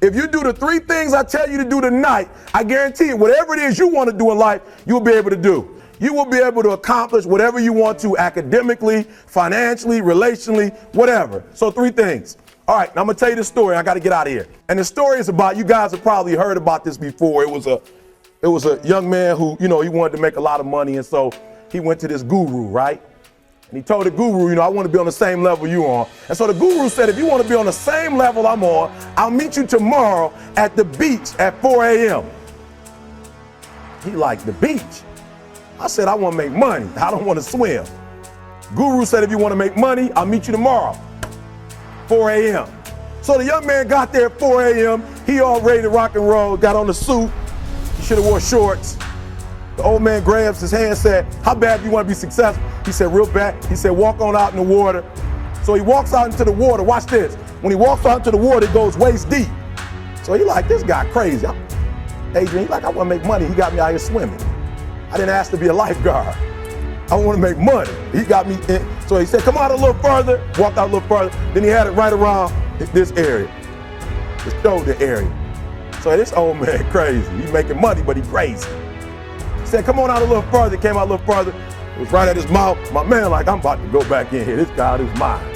If you do the 3 things I tell you to do tonight, I guarantee you, whatever it is you want to do in life, you'll be able to do. You will be able to accomplish whatever you want to academically, financially, relationally, whatever. So 3 things. All right, now I'm going to tell you this story. I got to get out of here. And the story is about, you guys have probably heard about this before. It was a young man who, he wanted to make a lot of money. And so he went to this guru, right? And he told the guru, I want to be on the same level you on. And so the guru said, if you want to be on the same level I'm on, I'll meet you tomorrow at the beach at 4 a.m. He liked the beach. I said, I want to make money. I don't want to swim. Guru said, if you want to make money, I'll meet you tomorrow, 4 a.m. So the young man got there at 4 a.m. He all ready to rock and roll, got on the suit. He should have wore shorts. The old man grabs his hand and said, how bad do you want to be successful? He said, real bad. He said, walk on out in the water. So he walks out into the water. Watch this. When he walks out into the water, it goes waist deep. So he like, this guy crazy. Adrian, he like, I want to make money. He got me out here swimming. I didn't ask to be a lifeguard. I want to make money. He got me in. So he said, come out a little further. Walked out a little further. Then he had it right around this area, the shoulder area. So this old man crazy. He making money, but he crazy. He said, come on out a little further. Came out a little further. It was right at his mouth. My man like, I'm about to go back in here. This guy is mine.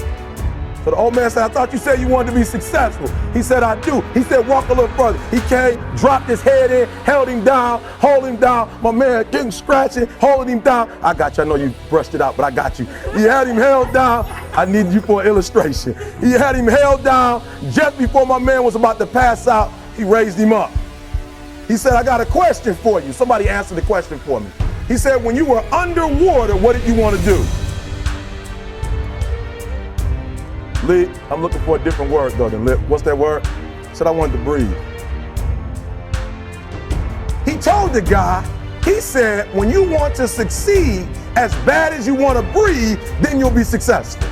So the old man said, I thought you said you wanted to be successful. He said, I do. He said, walk a little further. He came, dropped his head in, held him down, hold him down. My man getting scratching, holding him down. I got you. I know you brushed it out, but I got you. He had him held down. I need you for an illustration. He had him held down. Just before my man was about to pass out, he raised him up. He said, I got a question for you. Somebody answer the question for me. He said, when you were underwater, what did you want to do? Lee, I'm looking for a different word though than lip. What's that word? He said, I wanted to breathe. He told the guy, he said, when you want to succeed as bad as you want to breathe, then you'll be successful.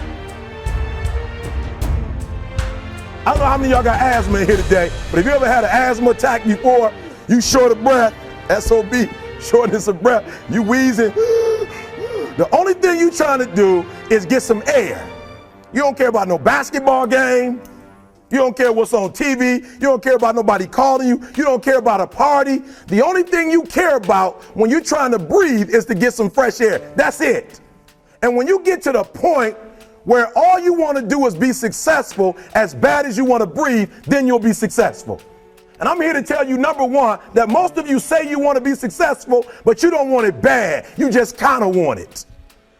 I don't know how many of y'all got asthma in here today, but if you ever had an asthma attack before, you short of breath, SOB, shortness of breath, you wheezing. The only thing you trying to do is get some air. You don't care about no basketball game. You don't care what's on TV. You don't care about nobody calling you. You don't care about a party. The only thing you care about when you're trying to breathe is to get some fresh air. That's it. And when you get to the point where all you want to do is be successful as bad as you want to breathe, then you'll be successful. And I'm here to tell you, number one, that most of you say you want to be successful, but you don't want it bad. You just kind of want it.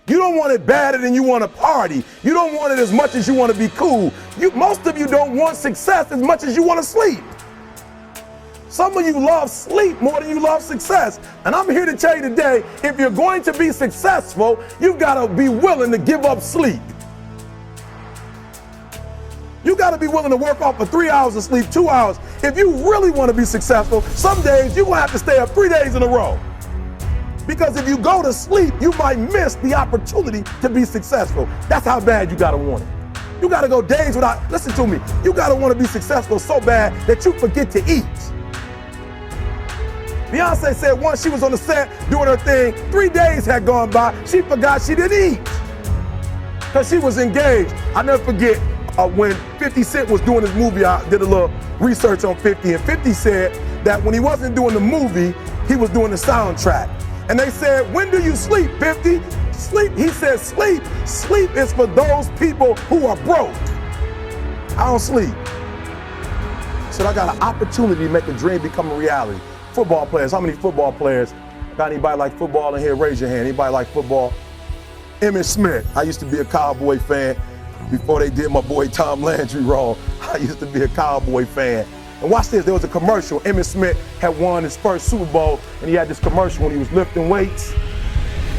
You don't want it badder than you want to party. You don't want it as much as you want to be cool. Most of you don't want success as much as you want to sleep. Some of you love sleep more than you love success. And I'm here to tell you today, if you're going to be successful, you've got to be willing to give up sleep. You got to be willing to work off for 3 hours of sleep, 2 hours. If you really want to be successful, some days you're going to have to stay up 3 days in a row. Because if you go to sleep, you might miss the opportunity to be successful. That's how bad you got to want it. You got to go days without, listen to me, you got to want to be successful so bad that you forget to eat. Beyonce said once she was on the set doing her thing, 3 days had gone by, she forgot she didn't eat because she was engaged. I never forget when 50 Cent was doing his movie, I did a little research on 50, and 50 said that when he wasn't doing the movie, he was doing the soundtrack. And they said, when do you sleep, 50? Sleep. He said, sleep. Sleep is for those people who are broke. I don't sleep. So I got an opportunity to make a dream become a reality. Football players, how many football players? Got anybody like football in here? Raise your hand. Anybody like football? Emmitt Smith. I used to be a Cowboy fan before they did my boy Tom Landry wrong. I used to be a Cowboy fan. And watch this, there was a commercial. Emmitt Smith had won his first Super Bowl, and he had this commercial when he was lifting weights.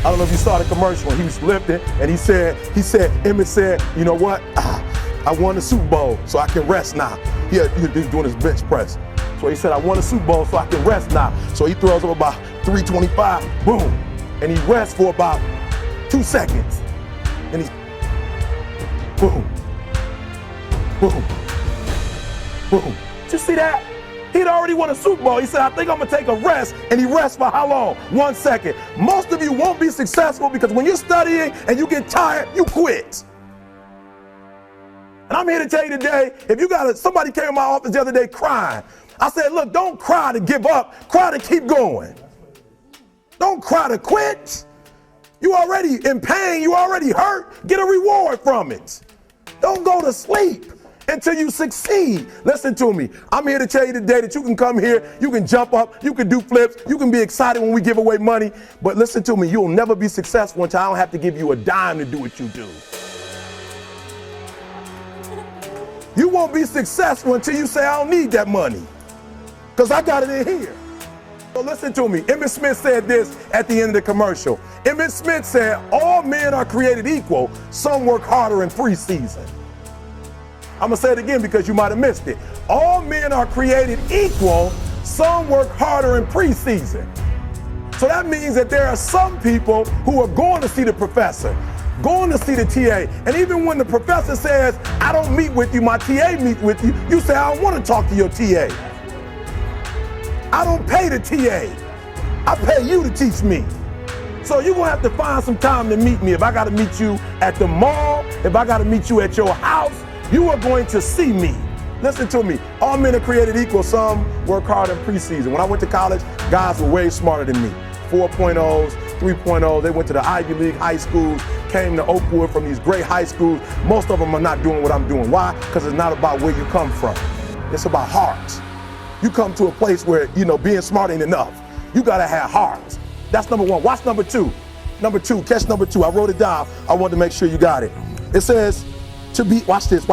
I don't know if you saw the commercial when he was lifting, and Emmitt said, you know what? I won the Super Bowl, so I can rest now. He was doing his bench press. So he said, I won the Super Bowl, so I can rest now. So he throws up about 325, boom, and he rests for about 2 seconds. And he, boom, boom, boom. Did you see that? He'd already won a Super Bowl. He said, I think I'm going to take a rest. And he rests for how long? 1 second. Most of you won't be successful because when you're studying and you get tired, you quit. And I'm here to tell you today, if you got somebody came in my office the other day crying. I said, look, don't cry to give up, cry to keep going. Don't cry to quit. You already in pain, you already hurt, get a reward from it. Don't go to sleep until you succeed. Listen to me. I'm here to tell you today that you can come here, you can jump up, you can do flips, you can be excited when we give away money, but listen to me, you'll never be successful until I don't have to give you a dime to do what you do. You won't be successful until you say, I don't need that money, because I got it in here. So listen to me. Emmett Smith said this at the end of the commercial. Emmett Smith said, all men are created equal. Some work harder in preseason. I'm going to say it again because you might have missed it. All men are created equal. Some work harder in preseason. So that means that there are some people who are going to see the professor, going to see the TA. And even when the professor says, I don't meet with you, my TA meets with you, you say, I don't want to talk to your TA. I don't pay the TA. I pay you to teach me. So you're going to have to find some time to meet me. If I got to meet you at the mall, if I got to meet you at your house, you are going to see me. Listen to me. All men are created equal. Some work hard in preseason. When I went to college, guys were way smarter than me. 4.0s, 3.0s. They went to the Ivy League high schools, came to Oakwood from these great high schools. Most of them are not doing what I'm doing. Why? Because it's not about where you come from. It's about heart. You come to a place where, being smart ain't enough. You got to have heart. That's number one. Watch number two. Number two, catch number two. I wrote it down. I wanted to make sure you got it. It says to be, watch this.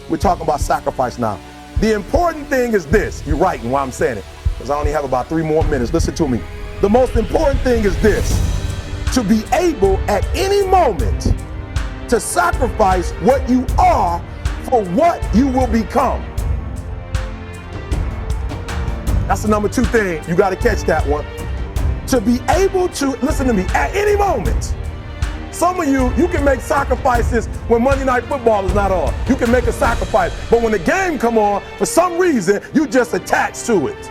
We're talking about sacrifice now. The important thing is this. You're writing while I'm saying it, because I only have about 3 more minutes. Listen to me. The most important thing is this: to be able at any moment to sacrifice what you are for what you will become. That's the number 2 thing. You got to catch that one. To be able to, listen to me, at any moment. Some of you can make sacrifices when Monday Night Football is not on. You can make a sacrifice. But when the game come on, for some reason, you just attach to it.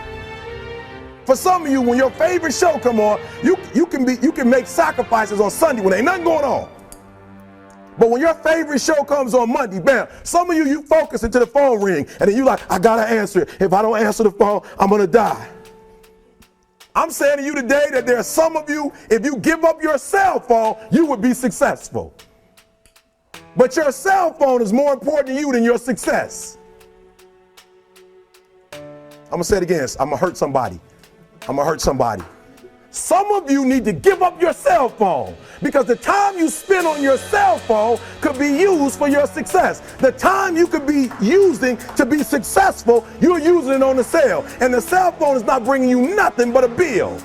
For some of you, when your favorite show come on, you can make sacrifices on Sunday when ain't nothing going on. But when your favorite show comes on Monday, bam, some of you focus until the phone ring, and then you like, I gotta answer it. If I don't answer the phone, I'm gonna die. I'm saying to you today that there are some of you, if you give up your cell phone, you would be successful. But your cell phone is more important to you than your success. I'm gonna say it again. I'm gonna hurt somebody. Some of you need to give up your cell phone, because the time you spend on your cell phone could be used for your success. The time you could be using to be successful, you're using it on the cell. And the cell phone is not bringing you nothing but a bill.